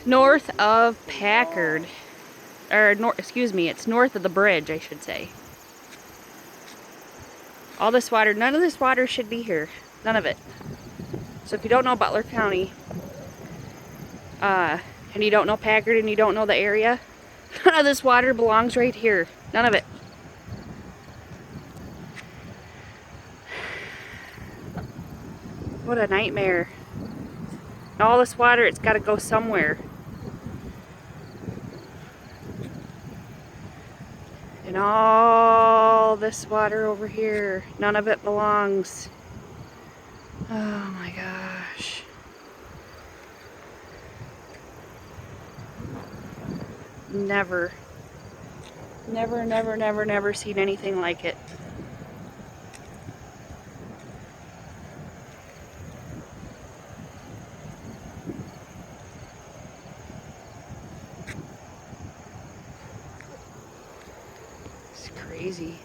North of Packard. Or, excuse me, it's north of the bridge, I should say. All this water, none of this water should be here. None of it. So if you don't know Butler County, and you don't know Packard and you don't know the area, none of this water belongs right here. None of it. What a nightmare. All this water, it's got to go somewhere. And all this water over here, none of it belongs. Oh my gosh. Never, never seen anything like it. It's crazy.